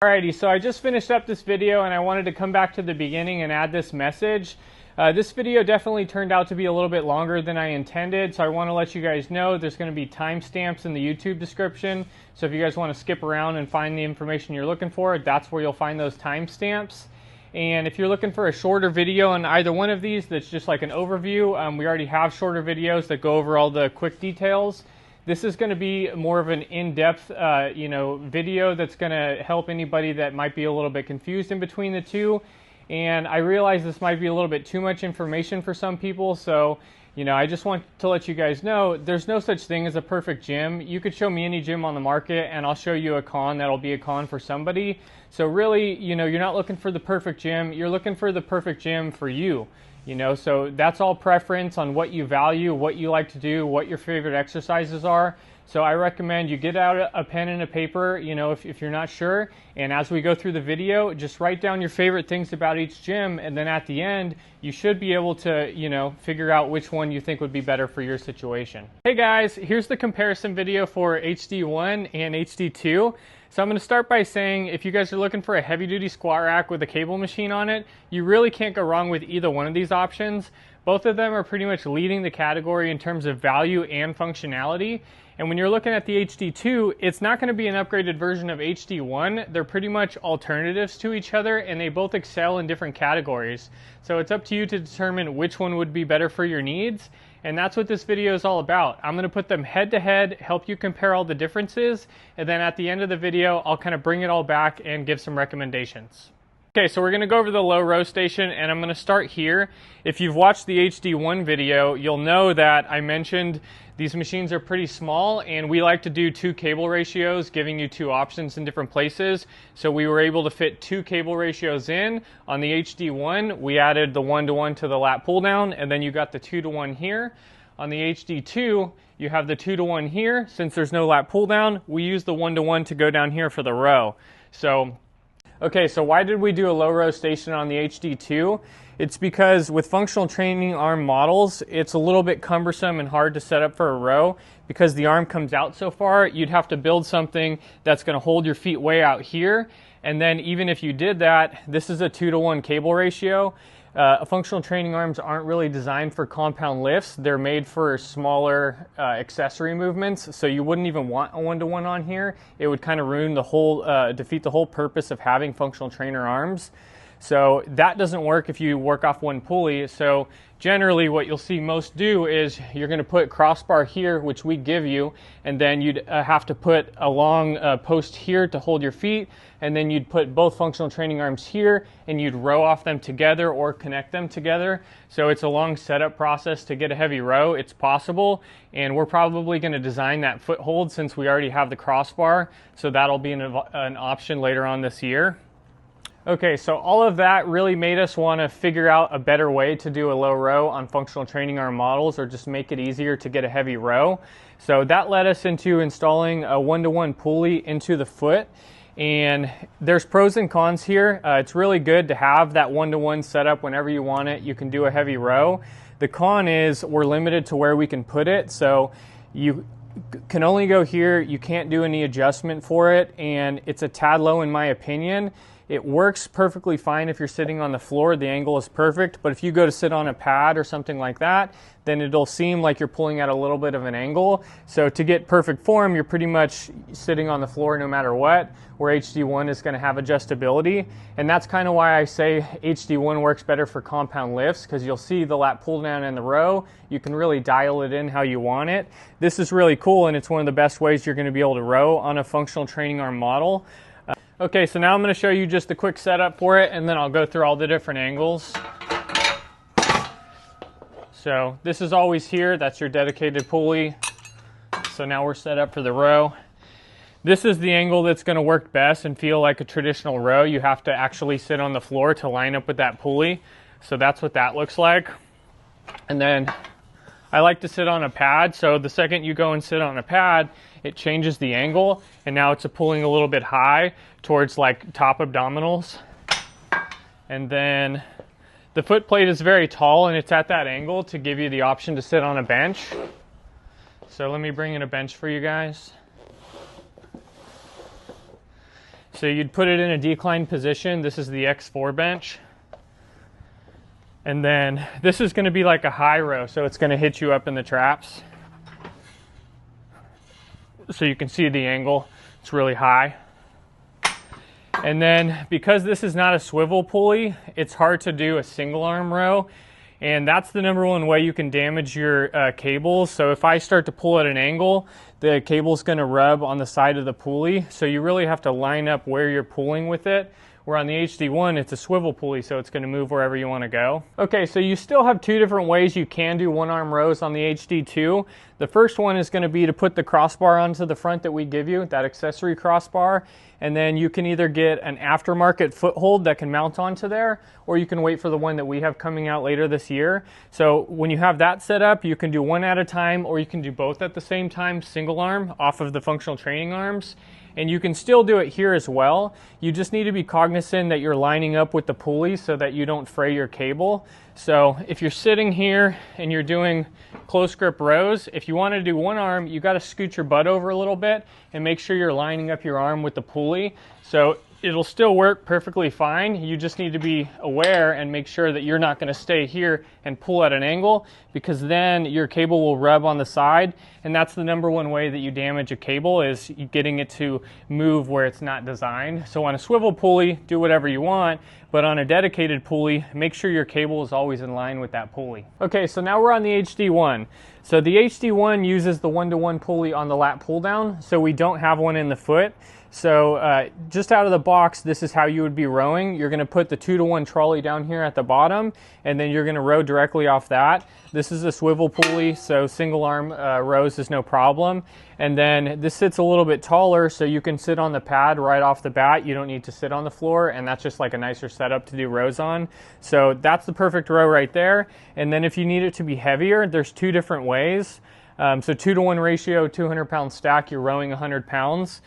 Alrighty, so I just finished up this video and I wanted to come back to the beginning and add this message. This video definitely turned out to be a little bit longer than I intended, so I want to let you guys know there's going to be timestamps in the YouTube description. So if you guys want to skip around and find the information you're looking for, that's where you'll find those timestamps. And if you're looking for a shorter video on either one of these that's just like an overview, we already have shorter videos that go over all the quick details. This is going to be more of an in-depth, video that's going to help anybody that might be a little bit confused in between the two. And I realize this might be a little bit too much information for some people, so I just want to let you guys know there's no such thing as a perfect gym. You could show me any gym on the market, and I'll show you a con that'll be a con for somebody. So really, you're not looking for the perfect gym. You're looking for the perfect gym for you. So that's all preference on what you value, what you like to do, what your favorite exercises are. So I recommend you get out a pen and a paper, if you're not sure. And as we go through the video, just write down your favorite things about each gym. And then at the end, you should be able to, figure out which one you think would be better for your situation. Hey guys, here's the comparison video for HD1 and HD2. So I'm going to start by saying if you guys are looking for a heavy duty squat rack with a cable machine on it, you really can't go wrong with either one of these options. Both of them are pretty much leading the category in terms of value and functionality. And when you're looking at the HD2, it's not going to be an upgraded version of HD1. They're pretty much alternatives to each other, and they both excel in different categories. So it's up to you to determine which one would be better for your needs. And that's what this video is all about. I'm going to put them head to head, help you compare all the differences, and then at the end of the video, I'll kind of bring it all back and give some recommendations. Okay, so we're going to go over the low row station, and I'm going to start here. If you've watched the HD1 video, you'll know that I mentioned these machines are pretty small, and we like to do 2 cable ratios, giving you 2 options in different places. So we were able to fit 2 cable ratios in. On the HD1, we added the 1-to-1 to the lat pull down, and then you got the 2-to-1 here. On the HD2, you have the 2-to-1 here. Since there's no lat pull down, we use the 1-to-1 to go down here for the row. Okay, so why did we do a low row station on the HD2? It's because with functional training arm models, it's a little bit cumbersome and hard to set up for a row because the arm comes out so far. You'd have to build something that's going to hold your feet way out here. And then even if you did that, this is a 2-to-1 cable ratio. Functional training arms aren't really designed for compound lifts. They're made for smaller accessory movements, so you wouldn't even want a 1-to-1 on here. It would kind of ruin the whole, defeat the whole purpose of having functional trainer arms. So that doesn't work if you work off one pulley. So generally what you'll see most do is you're going to put crossbar here, which we give you, and then you'd have to put a long post here to hold your feet, and then you'd put both functional training arms here and you'd row off them together or connect them together. So it's a long setup process to get a heavy row. It's possible, and we're probably going to design that foothold since we already have the crossbar, so that'll be an option later on this year. Okay, so all of that really made us want to figure out a better way to do a low row on functional training arm models, or just make it easier to get a heavy row. So that led us into installing a 1-to-1 pulley into the foot. And there's pros and cons here. It's really good to have that 1-to-1 setup whenever you want it. You can do a heavy row. The con is we're limited to where we can put it. So you can only go here. You can't do any adjustment for it. And it's a tad low in my opinion. It works perfectly fine if you're sitting on the floor, the angle is perfect, but if you go to sit on a pad or something like that, then it'll seem like you're pulling at a little bit of an angle. So to get perfect form, you're pretty much sitting on the floor no matter what, where HD1 is going to have adjustability. And that's kind of why I say HD1 works better for compound lifts, because you'll see the lat pull down in the row. You can really dial it in how you want it. This is really cool, and it's one of the best ways you're going to be able to row on a functional training arm model. Okay, so now I'm going to show you just a quick setup for it, and then I'll go through all the different angles. So this is always here. That's your dedicated pulley. So now we're set up for the row. This is the angle that's going to work best and feel like a traditional row. You have to actually sit on the floor to line up with that pulley. So that's what that looks like. And then I like to sit on a pad. So the second you go and sit on a pad, it changes the angle, and now it's pulling a little bit high towards like top abdominals. And then the foot plate is very tall, and it's at that angle to give you the option to sit on a bench. So let me bring in a bench for you guys. So you'd put it in a declined position. This is the X4 bench. And then this is going to be like a high row, so it's going to hit you up in the traps. So you can see the angle, it's really high. And then because this is not a swivel pulley, it's hard to do a single arm row. And that's the number one way you can damage your cables. So if I start to pull at an angle, the cable's going to rub on the side of the pulley. So you really have to line up where you're pulling with it. Where on the HD1, it's a swivel pulley, so it's going to move wherever you want to go. Okay, so you still have two different ways you can do one arm rows on the HD2. The first one is going to be to put the crossbar onto the front that we give you, that accessory crossbar, and then you can either get an aftermarket foothold that can mount onto there, or you can wait for the one that we have coming out later this year. So when you have that set up, you can do one at a time, or you can do both at the same time, single arm off of the functional training arms. And you can still do it here as well. You just need to be cognizant that you're lining up with the pulley so that you don't fray your cable. So if you're sitting here and you're doing close grip rows, if you want to do one arm, you got to scoot your butt over a little bit and make sure you're lining up your arm with the pulley. So it'll still work perfectly fine. You just need to be aware and make sure that you're not going to stay here and pull at an angle, because then your cable will rub on the side, and that's the number one way that you damage a cable, is getting it to move where it's not designed. So on a swivel pulley, do whatever you want, but on a dedicated pulley, make sure your cable is always in line with that pulley. Okay, so now we're on the HD1. So the HD1 uses the 1-to-1 pulley on the lat pull down, so we don't have one in the foot. So just out of the box, this is how you would be rowing. You're going to put the 2-to-1 trolley down here at the bottom, and then you're going to row directly off that. This is a swivel pulley, so single arm rows is no problem. And then this sits a little bit taller, so you can sit on the pad right off the bat. You don't need to sit on the floor, and that's just like a nicer setup to do rows on. So that's the perfect row right there. And then if you need it to be heavier, there's two different ways. So 2-to-1 ratio, 200-pound stack, you're rowing 100 pounds.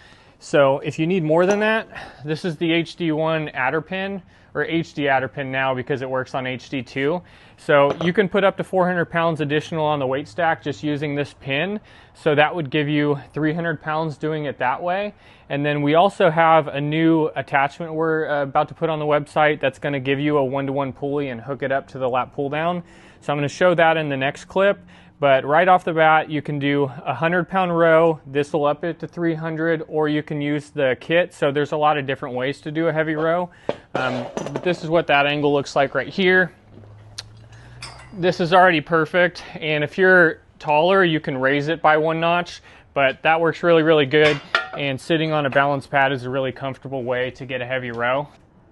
So if you need more than that, this is the HD1 adder pin, or HD adder pin now because it works on HD2. So you can put up to 400 pounds additional on the weight stack just using this pin. So that would give you 300 pounds doing it that way. And then we also have a new attachment we're about to put on the website that's going to give you a 1-to-1 pulley and hook it up to the lat pull down. So I'm going to show that in the next clip. But right off the bat, you can do a 100-pound row. This will up it to 300, or you can use the kit. So there's a lot of different ways to do a heavy row. This is what that angle looks like right here. This is already perfect. And if you're taller, you can raise it by 1 notch, but that works really, really good. And sitting on a balance pad is a really comfortable way to get a heavy row.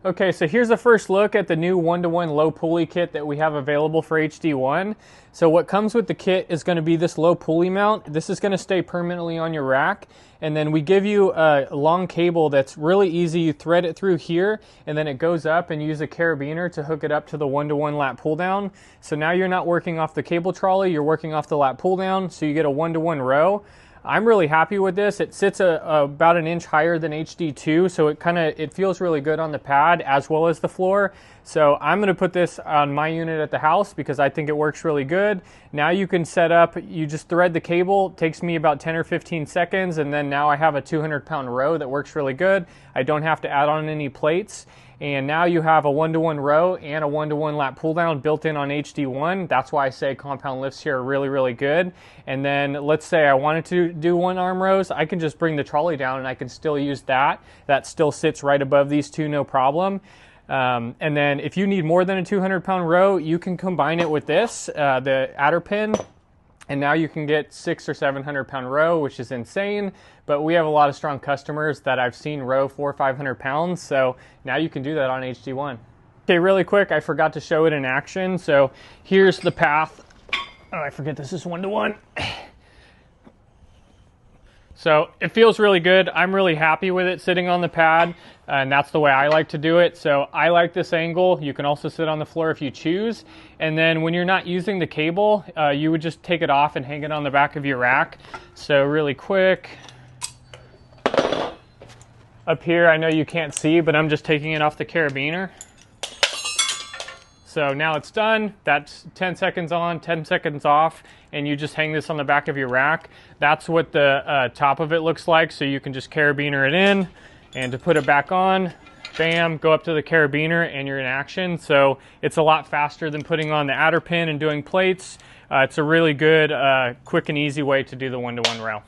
Okay, so here's a first look at the new 1-to-1 low pulley kit that we have available for HD1. So what comes with the kit is going to be this low pulley mount. This is going to stay permanently on your rack. And then we give you a long cable that's really easy. You thread it through here, and then it goes up, and use a carabiner to hook it up to the 1-to-1 lat pull down. So now you're not working off the cable trolley, you're working off the lat pull down, so you get a 1-to-1 row. I'm really happy with this. It sits about an inch higher than HD2, so it feels really good on the pad as well as the floor. So I'm going to put this on my unit at the house because I think it works really good. Now you can set up, you just thread the cable. It takes me about 10 or 15 seconds, and then now I have a 200-pound row that works really good. I don't have to add on any plates. And now you have a 1-to-1 row and a 1-to-1 lat pull down built in on HD1. That's why I say compound lifts here are really, really good. And then let's say I wanted to do 1-arm rows, I can just bring the trolley down and I can still use that. That still sits right above these two, no problem. And then if you need more than a 200-pound row, you can combine it with this, the adder pin. And now you can get 600 or 700-pound row, which is insane. But we have a lot of strong customers that I've seen row 400 or 500 pounds. So now you can do that on HD1. Okay, really quick, I forgot to show it in action. So here's the path. Oh, I forget this is 1-to-1. So it feels really good. I'm really happy with it sitting on the pad, and that's the way I like to do it. So I like this angle. You can also sit on the floor if you choose. And then when you're not using the cable, you would just take it off and hang it on the back of your rack. So really quick. Up here, I know you can't see, but I'm just taking it off the carabiner. So now it's done. That's 10 seconds on, 10 seconds off, and you just hang this on the back of your rack. That's what the top of it looks like. So you can just carabiner it in, And to put it back on, bam, go up to the carabiner and you're in action. So it's a lot faster than putting on the adder pin and doing plates. It's a really good, quick and easy way to do the one-to-one rail.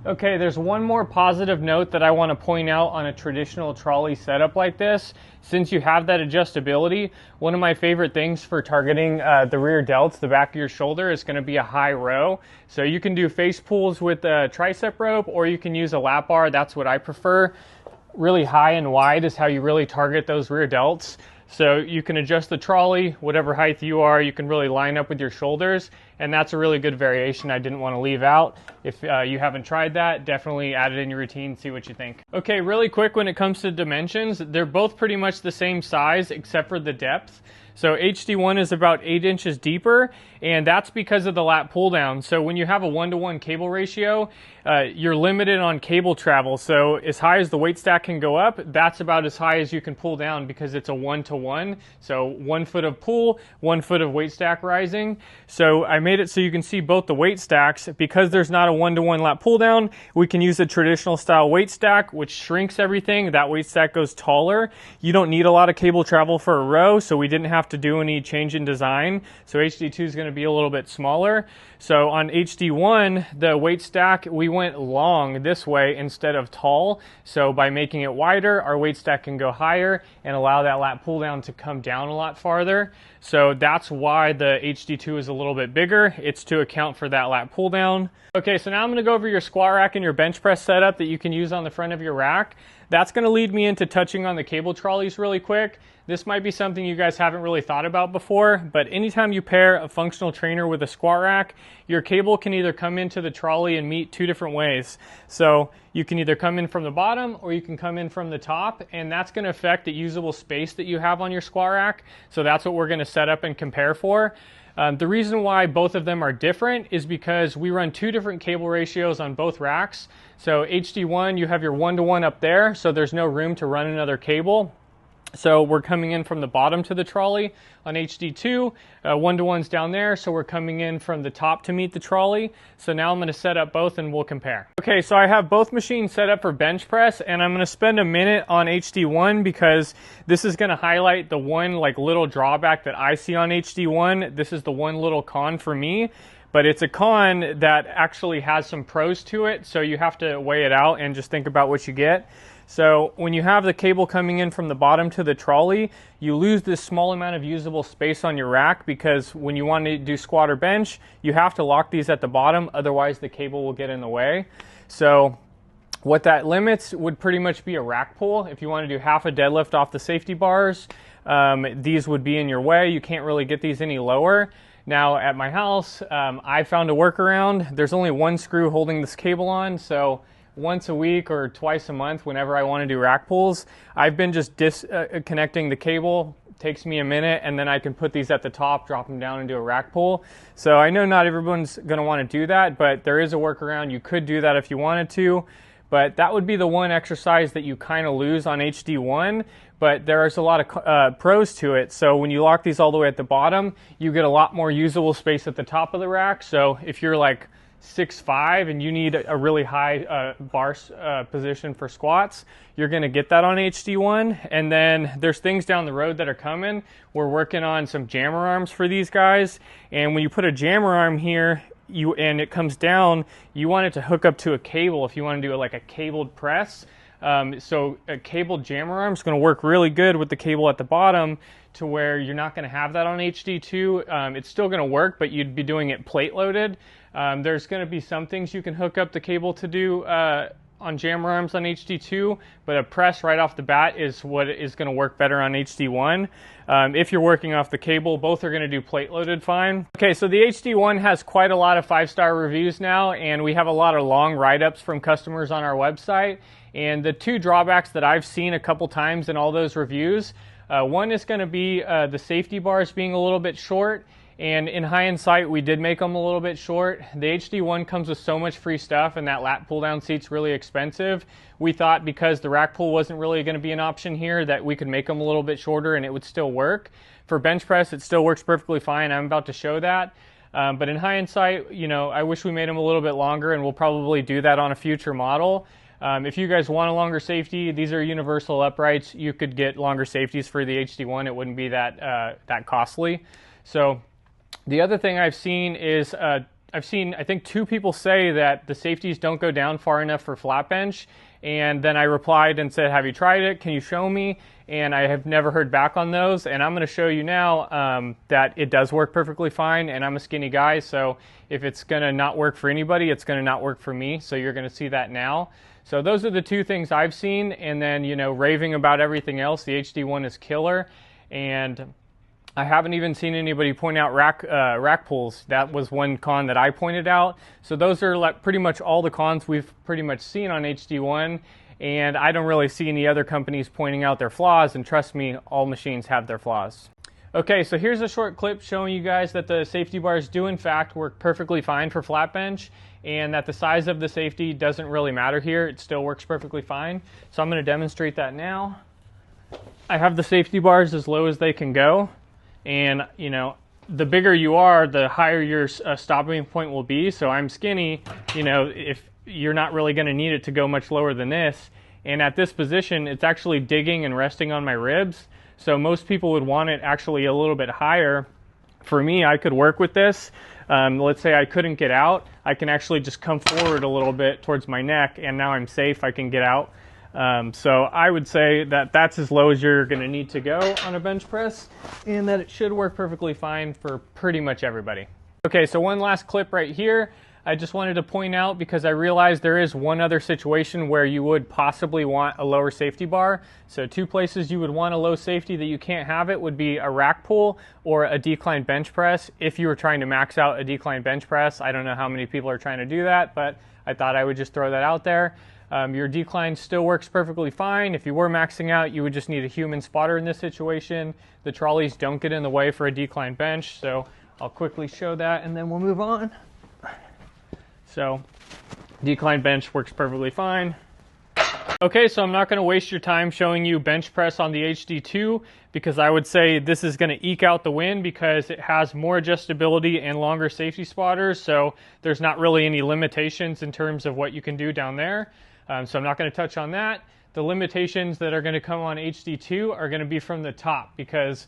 Okay, there's one more positive note that I want to point out on a traditional trolley setup like this. Since you have that adjustability, one of my favorite things for targeting the rear delts, the back of your shoulder, is going to be a high row. So you can do face pulls with a tricep rope, or you can use a lap bar. That's what I prefer. Really high and wide is how you really target those rear delts. So you can adjust the trolley, whatever height you are, you can really line up with your shoulders, and that's a really good variation I didn't want to leave out. If you haven't tried that, definitely add it in your routine, see what you think. Okay, really quick when it comes to dimensions, they're both pretty much the same size except for the depth. So HD1 is about 8 inches deeper, and that's because of the lat pull down. So when you have a 1-to-1 cable ratio, you're limited on cable travel. So as high as the weight stack can go up, that's about as high as you can pull down because it's a 1-to-1. So 1 foot of pull, 1 foot of weight stack rising. So I made it so you can see both the weight stacks. Because there's not a 1-to-1 lat pull down, we can use a traditional style weight stack, which shrinks everything. That weight stack goes taller. You don't need a lot of cable travel for a row, so we didn't have to do any change in design. So HD2 is going to be a little bit smaller. So on HD1, the weight stack, we went long this way instead of tall. So by making it wider, our weight stack can go higher and allow that lat pull down to come down a lot farther. So that's why the HD2 is a little bit bigger. It's to account for that lat pull down. Okay, so now I'm going to go over your squat rack and your bench press setup that you can use on the front of your rack. That's going to lead me into touching on the cable trolleys really quick. This might be something you guys haven't really thought about before, but anytime you pair a functional trainer with a squat rack, your cable can either come into the trolley and meet 2 different ways. So you can either come in from the bottom or you can come in from the top, and that's going to affect the usable space that you have on your squat rack. So that's what we're going to set up and compare for. The reason why both of them are different is because we run 2 different cable ratios on both racks. So HD1, you have your 1-to-1 up there, so there's no room to run another cable. So we're coming in from the bottom to the trolley. On HD2, 1-to-1's down there, so we're coming in from the top to meet the trolley. So now I'm going to set up both and we'll compare. Okay, so I have both machines set up for bench press, and I'm going to spend a minute on HD1 because this is going to highlight the one little drawback that I see on HD1. This is the one little con for me, but it's a con that actually has some pros to it, so you have to weigh it out and just think about what you get. So when you have the cable coming in from the bottom to the trolley, you lose this small amount of usable space on your rack because when you want to do squat or bench, you have to lock these at the bottom, otherwise the cable will get in the way. So what that limits would pretty much be a rack pull. If you want to do half a deadlift off the safety bars, these would be in your way. You can't really get these any lower. Now at my house, I found a workaround. There's only one screw holding this cable on, so once a week or twice a month, whenever I want to do rack pulls, I've been just disconnecting the cable. Takes me a minute, and then I can put these at the top, drop them down, and do a rack pull. So I know not everyone's going to want to do that, but there is a workaround. You could do that if you wanted to, but that would be the one exercise that you kind of lose on HD1, but there's a lot of pros to it. So when you lock these all the way at the bottom, you get a lot more usable space at the top of the rack. So if you're like 6'5" and you need a really high bar position for squats, you're going to get that on HD1. And then there's things down the road that are coming. We're working on some jammer arms for these guys, and when you put a jammer arm here and it comes down, you want it to hook up to a cable if you want to do like a cabled press. So a cabled jammer arm is going to work really good with the cable at the bottom, to where you're not going to have that on HD2. It's still going to work, but you'd be doing it plate loaded. There's going to be some things you can hook up the cable to do on jammer arms on HD2, but a press right off the bat is what is going to work better on HD1. If you're working off the cable, both are going to do plate loaded fine. Okay, so the HD1 has quite a lot of 5-star reviews now, and we have a lot of long write-ups from customers on our website. And the 2 drawbacks that I've seen a couple times in all those reviews, one is going to be the safety bars being a little bit short. And in hindsight, we did make them a little bit short. The HD1 comes with so much free stuff, and that lat pull down seat's really expensive. We thought because the rack pull wasn't really going to be an option here, that we could make them a little bit shorter and it would still work. For bench press, it still works perfectly fine. I'm about to show that. But in hindsight, I wish we made them a little bit longer, and we'll probably do that on a future model. If you guys want a longer safety, these are universal uprights. You could get longer safeties for the HD1. It wouldn't be that costly. So the other thing I've seen is I think 2 people say that the safeties don't go down far enough for flat bench. And then I replied and said, have you tried it? Can you show me? And I have never heard back on those. And I'm going to show you now that it does work perfectly fine. And I'm a skinny guy, so if it's going to not work for anybody, it's going to not work for me. So you're going to see that now. So those are the 2 things I've seen. And then, you know, raving about everything else, the HD1 is killer. And I haven't even seen anybody point out rack pulls. That was one con that I pointed out. So those are like pretty much all the cons we've pretty much seen on HD1. And I don't really see any other companies pointing out their flaws. And trust me, all machines have their flaws. Okay, so here's a short clip showing you guys that the safety bars do in fact work perfectly fine for flat bench, and that the size of the safety doesn't really matter here. It still works perfectly fine. So I'm going to demonstrate that now. I have the safety bars as low as they can go. And, you know, the bigger you are, the higher your stopping point will be. So I'm skinny, you know, if you're not really going to need it to go much lower than this. And at this position, it's actually digging and resting on my ribs. So most people would want it actually a little bit higher. For me, I could work with this. Let's say I couldn't get out. I can actually just come forward a little bit towards my neck, and now I'm safe. I can get out. So I would say that that's as low as you're going to need to go on a bench press, and that it should work perfectly fine for pretty much everybody. Okay, so one last clip right here. I just wanted to point out, because I realized there is one other situation where you would possibly want a lower safety bar. So 2 places you would want a low safety that you can't have it would be a rack pull or a decline bench press. If you were trying to max out a decline bench press, I don't know how many people are trying to do that, but I thought I would just throw that out there. Your decline still works perfectly fine. If you were maxing out, you would just need a human spotter in this situation. The trolleys don't get in the way for a decline bench, so I'll quickly show that and then we'll move on. So decline bench works perfectly fine. Okay, so I'm not going to waste your time showing you bench press on the HD2, because I would say this is going to eke out the win because it has more adjustability and longer safety spotters. So there's not really any limitations in terms of what you can do down there. So I'm not going to touch on that. The limitations that are going to come on HD2 are going to be from the top, because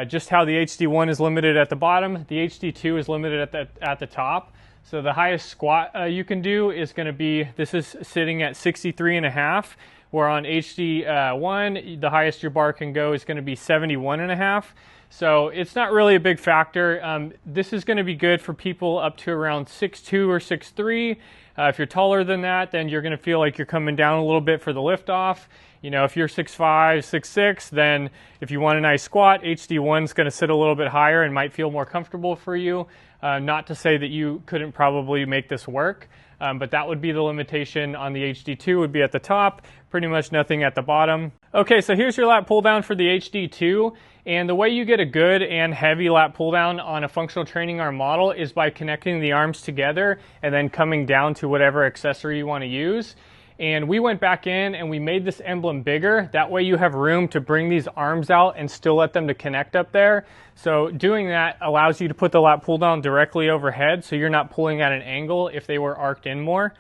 just how the HD1 is limited at the bottom, the HD2 is limited at the top. So the highest squat you can do is going to be, this is sitting at 63.5, where on HD1, the highest your bar can go is going to be 71.5. So it's not really a big factor. This is going to be good for people up to around 6'2 or 6'3. If you're taller than that, then you're going to feel like you're coming down a little bit for the lift off. You know, if you're 6'5", 6'6", then if you want a nice squat, HD1 is going to sit a little bit higher and might feel more comfortable for you. Not to say that you couldn't probably make this work, but that would be the limitation on the HD2, would be at the top, pretty much nothing at the bottom. Okay, so here's your lat pull down for the HD2, and the way you get a good and heavy lat pull down on a functional training arm model is by connecting the arms together and then coming down to whatever accessory you want to use. And we went back in and we made this emblem bigger. That way you have room to bring these arms out and still let them to connect up there. So doing that allows you to put the lat pull down directly overhead, so you're not pulling at an angle if they were arced in more.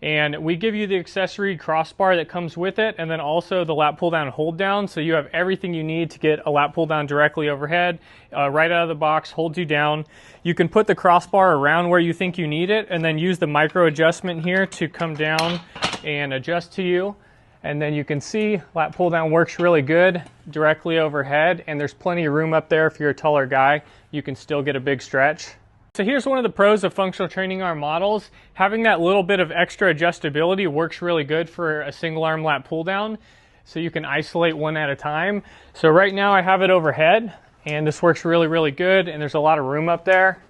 And we give you the accessory crossbar that comes with it, and then also the lat pull down hold down, so you have everything you need to get a lat pull down directly overhead. Right out of the box, holds you down. You can put the crossbar around where you think you need it, and then use the micro adjustment here to come down and adjust to you. And then you can see lat pull down works really good directly overhead, and there's plenty of room up there. If you're a taller guy, you can still get a big stretch. So here's one of the pros of functional training arm models. Having that little bit of extra adjustability works really good for a single arm lat pull down, so you can isolate one at a time. So right now I have it overhead, and this works really good, and there's a lot of room up there.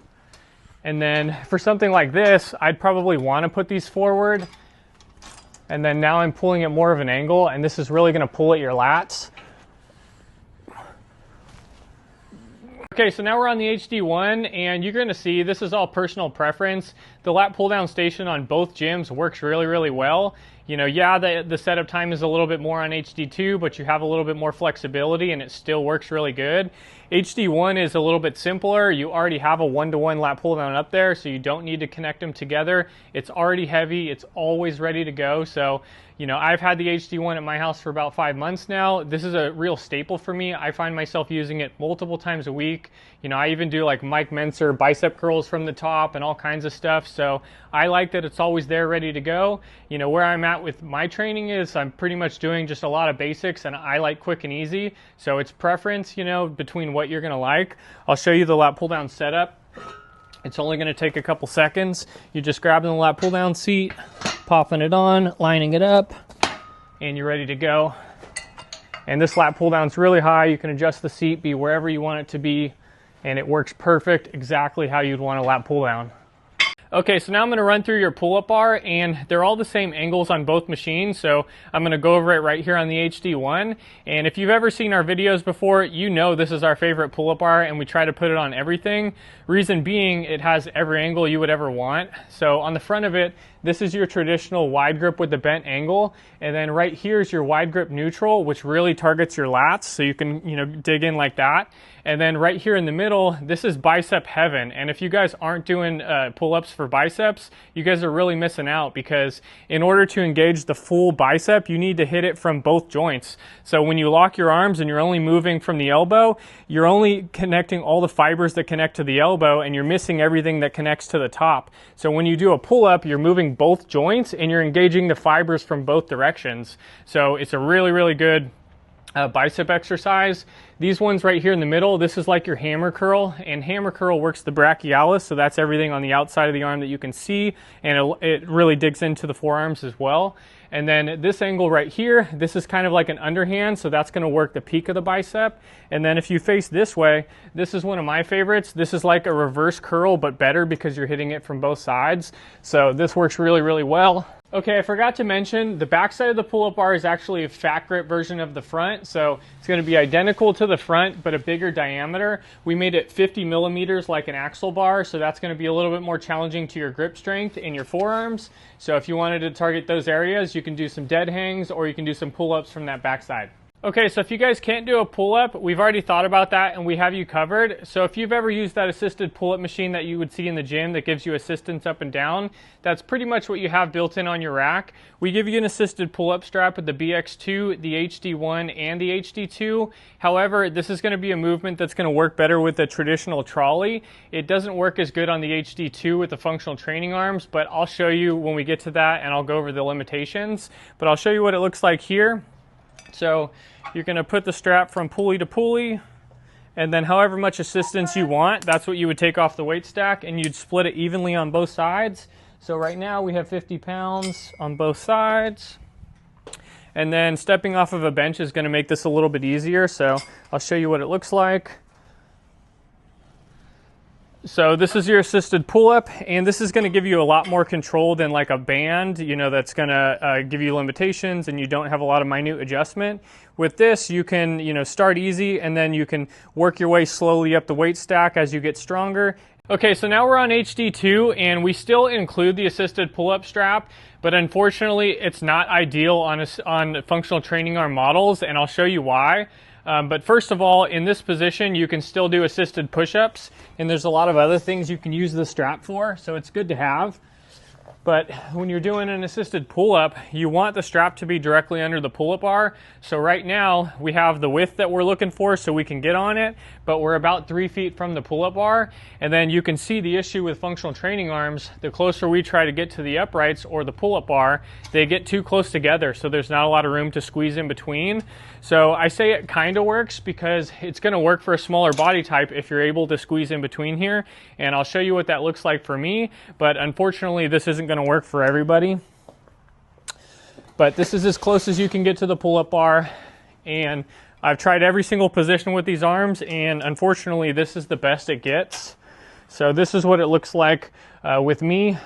And then for something like this, I'd probably want to put these forward, and then now I'm pulling at more of an angle, and this is really going to pull at your lats. Okay, so now we're on the HD1, and you're going to see this is all personal preference. The lat pull down station on both gyms works really well. You know, yeah, the setup time is a little bit more on HD2, but you have a little bit more flexibility and it still works really good. HD1 is a little bit simpler. You already have a one-to-one lat pull down up there, so you don't need to connect them together. It's already heavy, it's always ready to go. So, you know, I've had the HD1 at my house for about 5 months now. This is a real staple for me. I find myself using it multiple times a week. You know, I even do like Mike Menser bicep curls from the top and all kinds of stuff. So I like that it's always there ready to go. You know, where I'm at with my training is I'm pretty much doing just a lot of basics, and I like quick and easy. So it's preference, you know, between what you're gonna like. I'll show you the lat pull down setup. It's only gonna take a couple seconds. You're just grabbing the lat pull down seat, popping it on, lining it up, and you're ready to go. And this lat pull down is really high. You can adjust the seat, be wherever you want it to be, and it works perfect, exactly how you'd want a lat pull down. Okay, so now I'm going to run through your pull-up bar, and they're all the same angles on both machines, so I'm going to go over it right here on the HD1. And if you've ever seen our videos before, you know this is our favorite pull-up bar, and we try to put it on everything. Reason being, it has every angle you would ever want. So on the front of it, this is your traditional wide grip with the bent angle, and then right here is your wide grip neutral, which really targets your lats, so you can, you know, dig in like that. And then right here in the middle, this is bicep heaven. And if you guys aren't doing pull-ups for biceps, you guys are really missing out, because in order to engage the full bicep, you need to hit it from both joints. So when you lock your arms and you're only moving from the elbow, you're only connecting all the fibers that connect to the elbow, and you're missing everything that connects to the top. So when you do a pull-up, you're moving both joints and you're engaging the fibers from both directions. So it's a really, really good bicep exercise. These ones right here in the middle, this is like your hammer curl, and hammer curl works the brachialis, so that's everything on the outside of the arm that you can see, and it really digs into the forearms as well. And then this angle right here, this is kind of like an underhand, so that's going to work the peak of the bicep. And then if you face this way, this is one of my favorites. This is like a reverse curl, but better because you're hitting it from both sides. So this works really, really well. Okay, I forgot to mention, the back side of the pull-up bar is actually a fat grip version of the front, so it's going to be identical to the front, but a bigger diameter. We made it 50 millimeters like an axle bar, so that's going to be a little bit more challenging to your grip strength in your forearms. So if you wanted to target those areas, you can do some dead hangs, or you can do some pull-ups from that back side. Okay, so if you guys can't do a pull-up, we've already thought about that and we have you covered. So if you've ever used that assisted pull-up machine that you would see in the gym that gives you assistance up and down, that's pretty much what you have built in on your rack. We give you an assisted pull-up strap with the BX2, the HD1, and the HD2. However, this is going to be a movement that's going to work better with the traditional trolley. It doesn't work as good on the HD2 with the functional training arms, but I'll show you when we get to that, and I'll go over the limitations. But I'll show you what it looks like here. So you're going to put the strap from pulley to pulley, and then however much assistance you want, that's what you would take off the weight stack, and you'd split it evenly on both sides. So right now we have 50 pounds on both sides. And then stepping off of a bench is going to make this a little bit easier, so I'll show you what it looks like. So this is your assisted pull-up, and this is going to give you a lot more control than like a band, you know, that's going to give you limitations and you don't have a lot of minute adjustment. With this, you can, you know, start easy and then you can work your way slowly up the weight stack as you get stronger. Okay, so now we're on HD2 and we still include the assisted pull-up strap, but unfortunately it's not ideal on functional training arm models, and I'll show you why. But first of all, in this position, you can still do assisted push-ups, and there's a lot of other things you can use the strap for, so it's good to have. But when you're doing an assisted pull-up, you want the strap to be directly under the pull-up bar. So right now, we have the width that we're looking for so we can get on it, but we're about 3 feet from the pull-up bar. And then you can see the issue with functional training arms. The closer we try to get to the uprights or the pull-up bar, they get too close together, so there's not a lot of room to squeeze in between. So I say it kind of works because it's going to work for a smaller body type if you're able to squeeze in between here. And I'll show you what that looks like for me, but unfortunately this isn't going to work for everybody. But this is as close as you can get to the pull-up bar, and I've tried every single position with these arms, and unfortunately this is the best it gets. So this is what it looks like with me.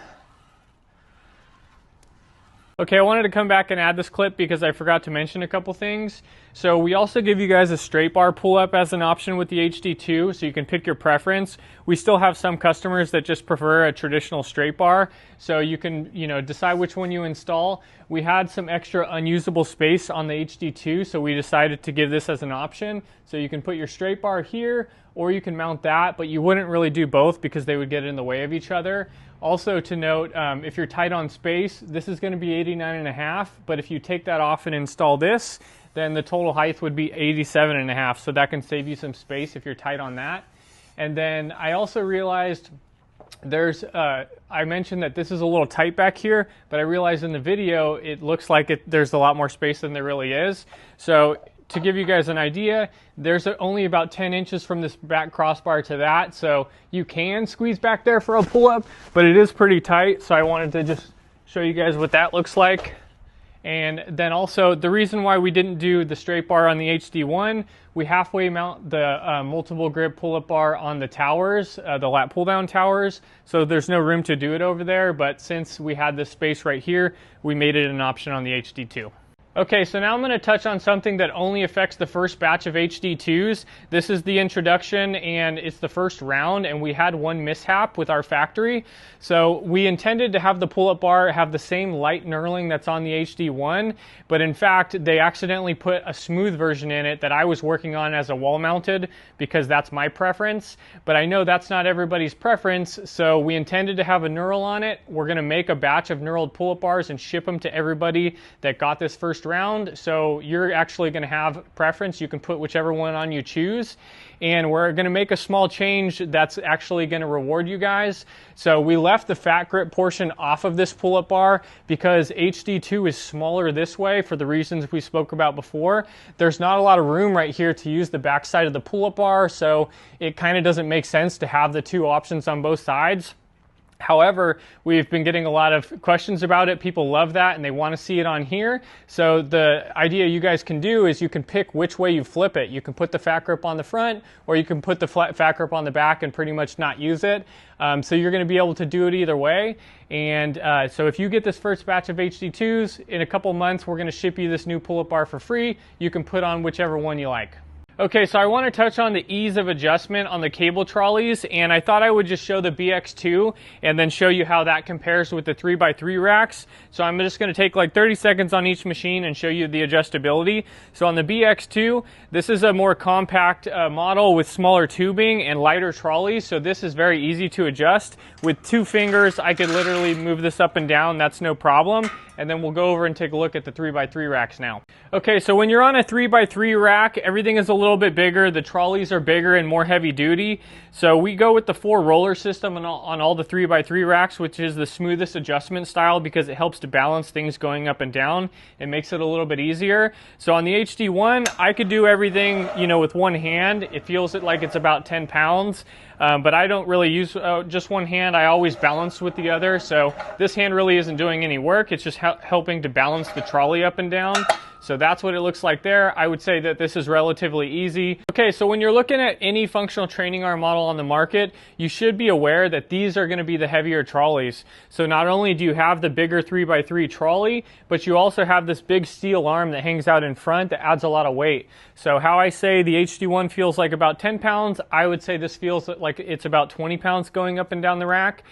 Okay, I wanted to come back and add this clip because I forgot to mention a couple things. So we also give you guys a straight bar pull-up as an option with the HD2, so you can pick your preference. We still have some customers that just prefer a traditional straight bar, so you can, decide which one you install. We had some extra unusable space on the HD2, so we decided to give this as an option. So you can put your straight bar here, or you can mount that, but you wouldn't really do both because they would get in the way of each other. Also to note, if you're tight on space, this is going to be 89.5, but if you take that off and install this, then the total height would be 87.5, so that can save you some space if you're tight on that. And then I also realized I mentioned that this is a little tight back here, but I realized in the video it looks like there's a lot more space than there really is. So to give you guys an idea, there's only about 10 inches from this back crossbar to that, so you can squeeze back there for a pull-up, but it is pretty tight, so I wanted to just show you guys what that looks like. And then also, the reason why we didn't do the straight bar on the HD1, we halfway mount the multiple grip pull-up bar on the towers, the lat pull-down towers, so there's no room to do it over there, but since we had this space right here, we made it an option on the HD2. Okay, so now I'm going to touch on something that only affects the first batch of HD2s. This is the introduction, and it's the first round, and we had one mishap with our factory. So we intended to have the pull-up bar have the same light knurling that's on the HD1, but in fact, they accidentally put a smooth version in it that I was working on as a wall-mounted because that's my preference. But I know that's not everybody's preference, so we intended to have a knurl on it. We're going to make a batch of knurled pull-up bars and ship them to everybody that got this first round, so you're actually going to have preference. You can put whichever one on you choose, and we're going to make a small change that's actually going to reward you guys. So we left the fat grip portion off of this pull-up bar because HD2 is smaller this way for the reasons we spoke about before. There's not a lot of room right here to use the back side of the pull-up bar, so it kind of doesn't make sense to have the two options on both sides. However, we've been getting a lot of questions about it. People love that and they want to see it on here. So the idea you guys can do is you can pick which way you flip it. You can put the fat grip on the front, or you can put the fat grip on the back and pretty much not use it. So you're going to be able to do it either way. And so if you get this first batch of HD2s, in a couple months we're going to ship you this new pull-up bar for free. You can put on whichever one you like. Okay, so I want to touch on the ease of adjustment on the cable trolleys, and I thought I would just show the BX2 and then show you how that compares with the 3x3 racks. So I'm just going to take like 30 seconds on each machine and show you the adjustability. So on the BX2, this is a more compact model with smaller tubing and lighter trolleys, so this is very easy to adjust. With 2 fingers, I could literally move this up and down, that's no problem. And then we'll go over and take a look at the 3x3 racks now. Okay, so when you're on a 3x3 rack, everything is a little bit bigger. The trolleys are bigger and more heavy duty. So we go with the 4 roller system on all the 3x3 racks, which is the smoothest adjustment style because it helps to balance things going up and down. It makes it a little bit easier. So on the HD1, I could do everything, with one hand. It feels like it's about 10 pounds. But I don't really use just one hand. I always balance with the other. So this hand really isn't doing any work. It's just helping to balance the trolley up and down. So that's what it looks like there. I would say that this is relatively easy. Okay, so when you're looking at any functional training arm model on the market, you should be aware that these are going to be the heavier trolleys. So not only do you have the bigger 3x3 trolley, but you also have this big steel arm that hangs out in front that adds a lot of weight. So how I say the HD1 feels like about 10 pounds, I would say this feels like it's about 20 pounds going up and down the rack.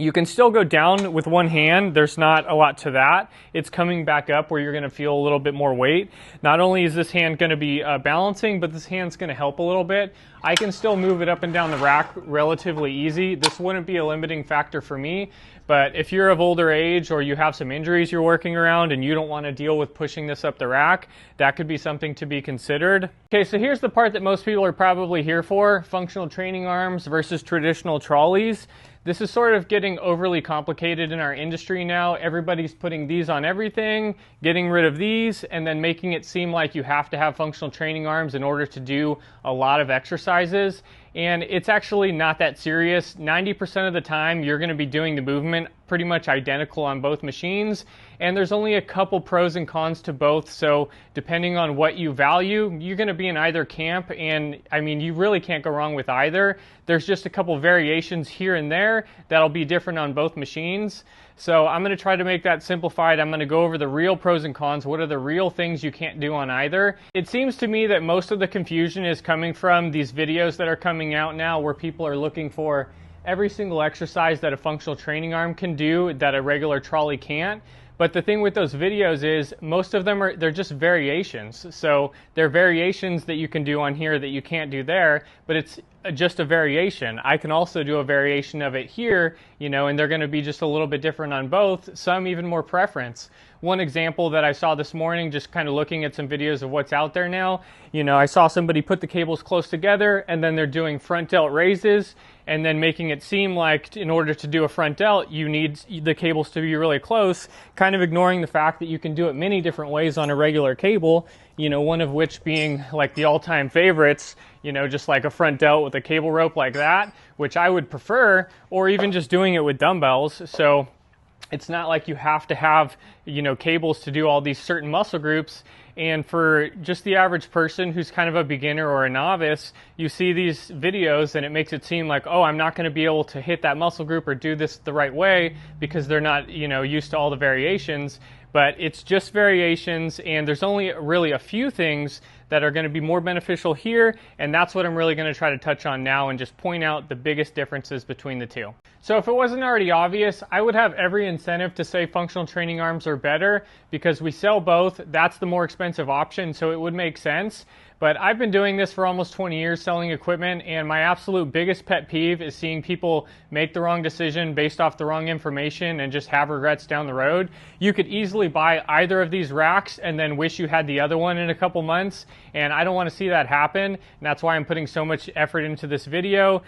You can still go down with one hand. There's not a lot to that. It's coming back up where you're going to feel a little bit more weight. Not only is this hand going to be balancing, but this hand's going to help a little bit. I can still move it up and down the rack relatively easy. This wouldn't be a limiting factor for me, but if you're of older age or you have some injuries you're working around and you don't want to deal with pushing this up the rack, that could be something to be considered. Okay, so here's the part that most people are probably here for: functional training arms versus traditional trolleys. This is sort of getting overly complicated in our industry now. Everybody's putting these on everything, getting rid of these, and then making it seem like you have to have functional training arms in order to do a lot of exercises. And it's actually not that serious. 90% of the time, you're going to be doing the movement pretty much identical on both machines. And there's only a couple pros and cons to both. So depending on what you value, you're going to be in either camp. And I mean, you really can't go wrong with either. There's just a couple variations here and there that'll be different on both machines. So I'm going to try to make that simplified. I'm going to go over the real pros and cons. What are the real things you can't do on either? It seems to me that most of the confusion is coming from these videos that are coming out now where people are looking for every single exercise that a functional training arm can do that a regular trolley can't. But the thing with those videos is most of them they're just variations. So they're variations that you can do on here that you can't do there, but it's just a variation. I can also do a variation of it here, you know, and they're going to be just a little bit different on both, some even more preference. One example that I saw this morning, just kind of looking at some videos of what's out there now, you know, I saw somebody put the cables close together and then they're doing front delt raises and then making it seem like in order to do a front delt, you need the cables to be really close, kind of ignoring the fact that you can do it many different ways on a regular cable, you know, one of which being like the all-time favorites, you know, just like a front delt with a cable rope like that, which I would prefer, or even just doing it with dumbbells. So it's not like you have to have, you know, cables to do all these certain muscle groups. And for just the average person who's kind of a beginner or a novice, you see these videos and it makes it seem like, oh, I'm not going to be able to hit that muscle group or do this the right way because they're not, you know, used to all the variations. But it's just variations, and there's only really a few things that are going to be more beneficial here, and that's what I'm really going to try to touch on now and just point out the biggest differences between the two. So if it wasn't already obvious, I would have every incentive to say functional training arms are better because we sell both. That's the more expensive option, so it would make sense. But I've been doing this for almost 20 years selling equipment, and my absolute biggest pet peeve is seeing people make the wrong decision based off the wrong information and just have regrets down the road. You could easily buy either of these racks and then wish you had the other one in a couple months, and I don't want to see that happen, and that's why I'm putting so much effort into this video.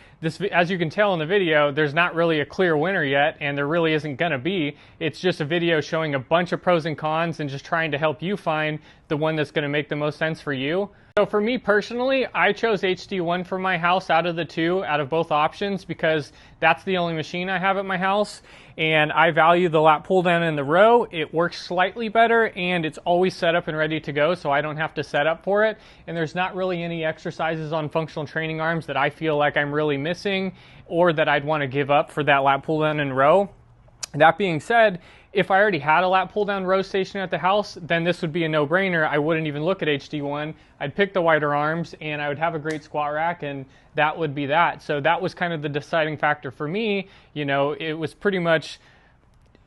As you can tell in the video, there's not really a clear winner yet, and there really isn't going to be. It's just a video showing a bunch of pros and cons and just trying to help you find the one that's going to make the most sense for you. So for me personally, I chose HD1 for my house out of the two, out of both options, because that's the only machine I have at my house, and I value the lat pull down in the row. It works slightly better, and it's always set up and ready to go, so I don't have to set up for it, and there's not really any exercises on functional training arms that I feel like I'm really missing or that I'd want to give up for that lat pull down in row. That being said, if I already had a lat pull down row station at the house, then this would be a no-brainer. I wouldn't even look at HD1. I'd pick the wider arms and I would have a great squat rack, and that would be that. So that was kind of the deciding factor for me. You know, it was pretty much,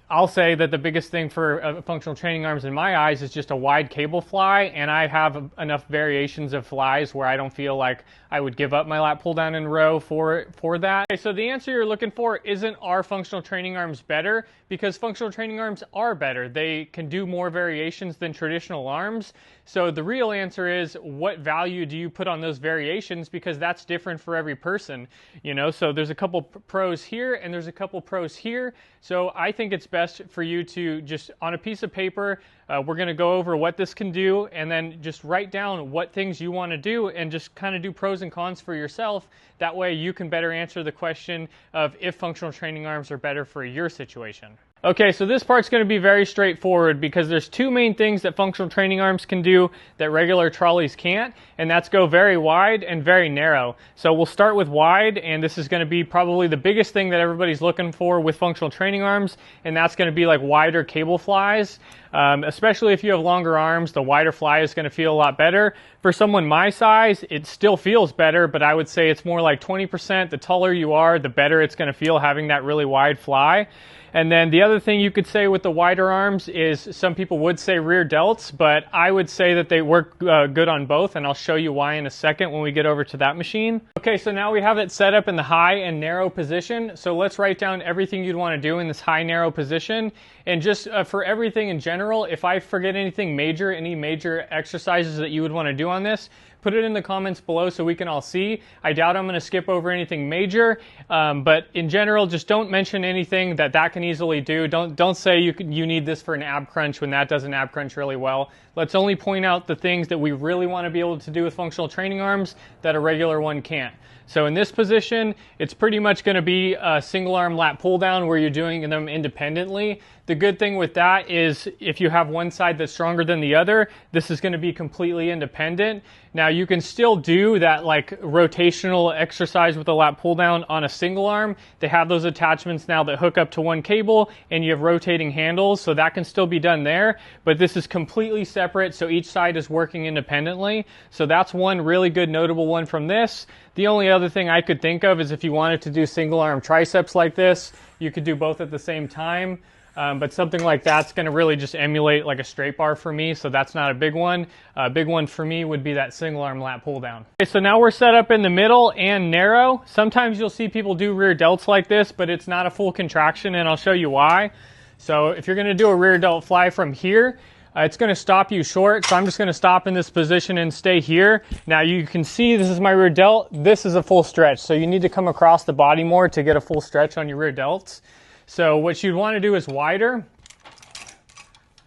I'll say that the biggest thing for functional training arms in my eyes is just a wide cable fly, and I have enough variations of flies where I don't feel like I would give up my lat pull down in row for that. Okay, so the answer you're looking for isn't, are functional training arms better? Because functional training arms are better. They can do more variations than traditional arms. So the real answer is, what value do you put on those variations? Because that's different for every person, you know. So there's a couple pros here and there's a couple pros here. So I think it's best for you to just, on a piece of paper, we're going to go over what this can do, and then just write down what things you want to do and just kind of do pros and cons for yourself. That way you can better answer the question of if functional training arms are better for your situation. Okay, so this part's going to be very straightforward because there's two main things that functional training arms can do that regular trolleys can't, and that's go very wide and very narrow. So we'll start with wide, and this is going to be probably the biggest thing that everybody's looking for with functional training arms, and that's going to be like wider cable flies. Especially if you have longer arms, the wider fly is going to feel a lot better. For someone my size, it still feels better, but I would say it's more like 20%. The taller you are, the better it's going to feel having that really wide fly. And then the other thing you could say with the wider arms is, some people would say rear delts, but I would say that they work good on both, and I'll show you why in a second when we get over to that machine. Okay, so now we have it set up in the high and narrow position. So let's write down everything you'd want to do in this high narrow position. And just for everything in general, if I forget anything major, any major exercises that you would want to do on this, put it in the comments below so we can all see. I doubt I'm going to skip over anything major, but in general, just don't mention anything that can easily do. Don't say you need this for an ab crunch when that does an ab crunch really well. Let's only point out the things that we really want to be able to do with functional training arms that a regular one can't. So in this position, it's pretty much going to be a single arm lat pull down where you're doing them independently. The good thing with that is if you have one side that's stronger than the other, this is going to be completely independent. Now you can still do that like rotational exercise with the lat pull down on a single arm. They have those attachments now that hook up to one cable, and you have rotating handles, so that can still be done there, but this is completely separate, so each side is working independently. So that's one really good notable one from this. The only other thing I could think of is if you wanted to do single arm triceps like this, you could do both at the same time. But something like that's going to really just emulate like a straight bar for me, so that's not a big one. A big one for me would be that single arm lat pull down. Okay, so now we're set up in the middle and narrow. Sometimes you'll see people do rear delts like this, but it's not a full contraction, and I'll show you why. So if you're going to do a rear delt fly from here, it's going to stop you short, so I'm just going to stop in this position and stay here. Now you can see this is my rear delt. This is a full stretch, so you need to come across the body more to get a full stretch on your rear delts. So what you'd want to do is wider,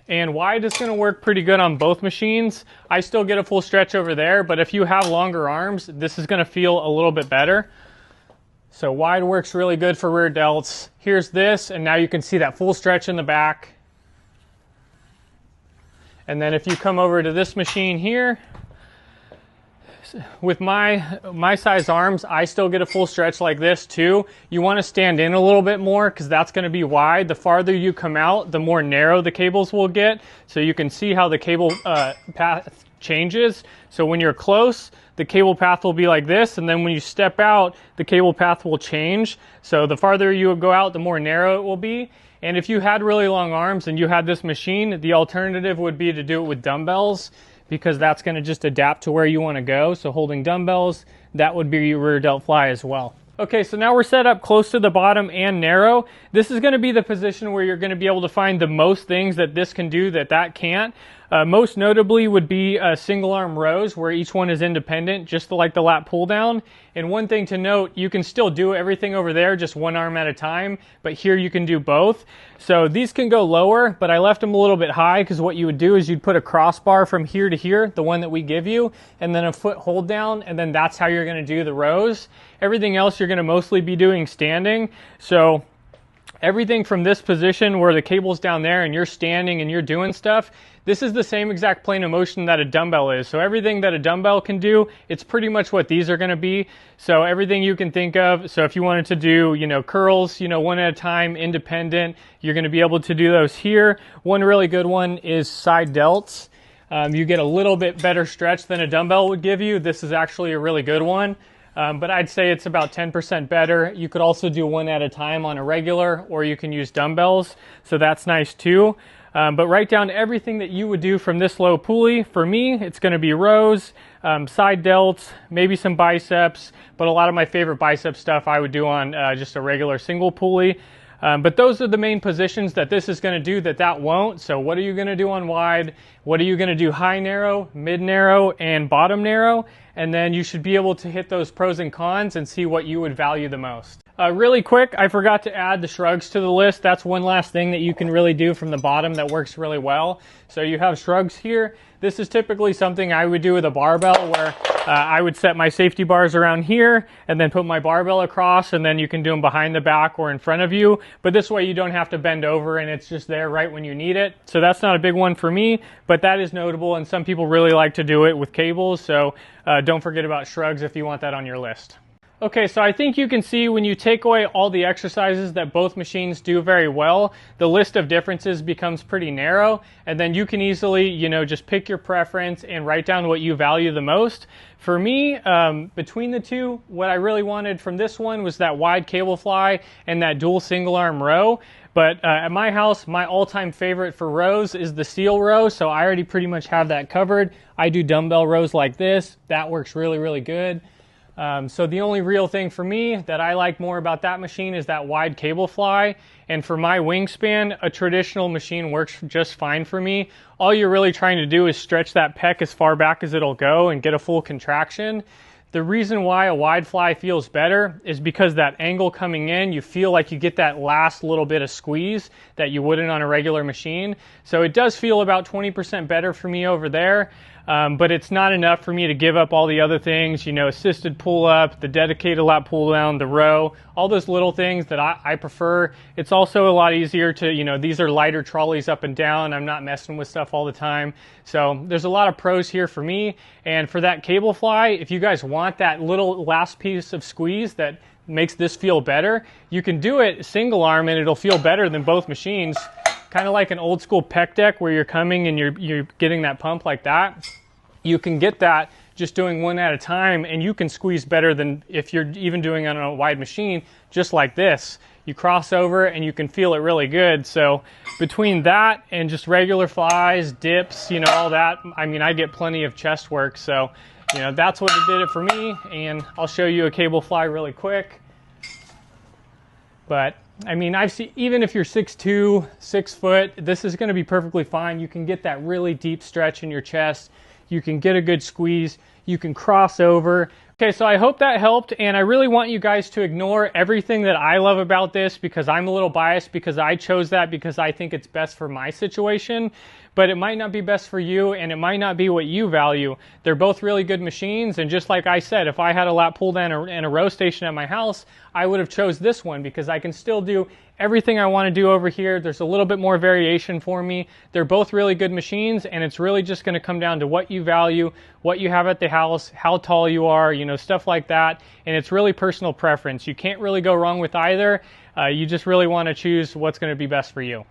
and wide is going to work pretty good on both machines. I still get a full stretch over there, but if you have longer arms, this is going to feel a little bit better. So wide works really good for rear delts. Here's this, and now you can see that full stretch in the back. And then if you come over to this machine here, with my size arms, I still get a full stretch like this too. You want to stand in a little bit more because that's going to be wide. The farther you come out, the more narrow the cables will get. So you can see how the cable path changes. So when you're close, the cable path will be like this, and then when you step out, the cable path will change. So the farther you go out, the more narrow it will be. And if you had really long arms and you had this machine, the alternative would be to do it with dumbbells, because that's going to just adapt to where you want to go. So holding dumbbells, that would be your rear delt fly as well. Okay, so now we're set up close to the bottom and narrow. This is going to be the position where you're going to be able to find the most things that this can do that can't. Most notably would be single arm rows, where each one is independent, just like the lat pull down. And one thing to note, you can still do everything over there just one arm at a time, but here you can do both. So these can go lower, but I left them a little bit high because what you would do is you'd put a crossbar from here to here, the one that we give you, and then a foot hold down, and then that's how you're going to do the rows. Everything else you're going to mostly be doing standing. So everything from this position where the cable's down there and you're standing and you're doing stuff, this is the same exact plane of motion that a dumbbell is. So everything that a dumbbell can do, it's pretty much what these are going to be. So everything you can think of. So if you wanted to do, curls, one at a time, independent, you're going to be able to do those here. One really good one is side delts. You get a little bit better stretch than a dumbbell would give you. This is actually a really good one. But I'd say it's about 10% better. You could also do one at a time on a regular, or you can use dumbbells. So that's nice too. But write down everything that you would do from this low pulley. For me, it's going to be rows, side delts, maybe some biceps, but a lot of my favorite bicep stuff I would do on just a regular single pulley. But those are the main positions that this is going to do that won't. So what are you going to do on wide? What are you going to do high narrow, mid narrow, and bottom narrow? And then you should be able to hit those pros and cons and see what you would value the most. Really quick, I forgot to add the shrugs to the list. That's one last thing that you can really do from the bottom that works really well. So you have shrugs here. This is typically something I would do with a barbell, where I would set my safety bars around here and then put my barbell across, and then you can do them behind the back or in front of you. But this way you don't have to bend over and it's just there right when you need it. So that's not a big one for me, but that is notable, and some people really like to do it with cables. So don't forget about shrugs if you want that on your list. Okay, so I think you can see when you take away all the exercises that both machines do very well, the list of differences becomes pretty narrow, and then you can easily, just pick your preference and write down what you value the most. For me, between the two, what I really wanted from this one was that wide cable fly and that dual single arm row. But at my house, my all-time favorite for rows is the seal row, so I already pretty much have that covered. I do dumbbell rows like this. That works really, really good. So the only real thing for me that I like more about that machine is that wide cable fly. And for my wingspan, a traditional machine works just fine for me. All you're really trying to do is stretch that pec as far back as it'll go and get a full contraction. The reason why a wide fly feels better is because that angle coming in, you feel like you get that last little bit of squeeze that you wouldn't on a regular machine. So it does feel about 20% better for me over there. but it's not enough for me to give up all the other things, you know, assisted pull up, the dedicated lat pull down, the row, all those little things that I prefer. It's also a lot easier to, you know, these are lighter trolleys up and down. I'm not messing with stuff all the time. So there's a lot of pros here for me. And for that cable fly, if you guys want that little last piece of squeeze that makes this feel better, you can do it single arm and it'll feel better than both machines. Kind of like an old school pec deck where you're coming and you're getting that pump like that. You can get that just doing one at a time, and you can squeeze better than if you're even doing it on a wide machine, just like this. You cross over and you can feel it really good. So between that and just regular flies, dips, you know, all that, I mean, I get plenty of chest work. So, you know, that's what did it for me. And I'll show you a cable fly really quick. But I mean, I've seen, even if you're 6'2", 6 foot, this is going to be perfectly fine. You can get that really deep stretch in your chest. You can get a good squeeze. You can cross over. Okay, so I hope that helped, and I really want you guys to ignore everything that I love about this because I'm a little biased because I chose that because I think it's best for my situation, but it might not be best for you, and it might not be what you value. They're both really good machines, and just like I said, if I had a lat pull down and a row station at my house, I would have chose this one because I can still do everything I want to do over here. There's a little bit more variation for me. They're both really good machines, and it's really just going to come down to what you value, what you have at the house, how tall you are, you know, stuff like that. And it's really personal preference. You can't really go wrong with either. You just really want to choose what's going to be best for you.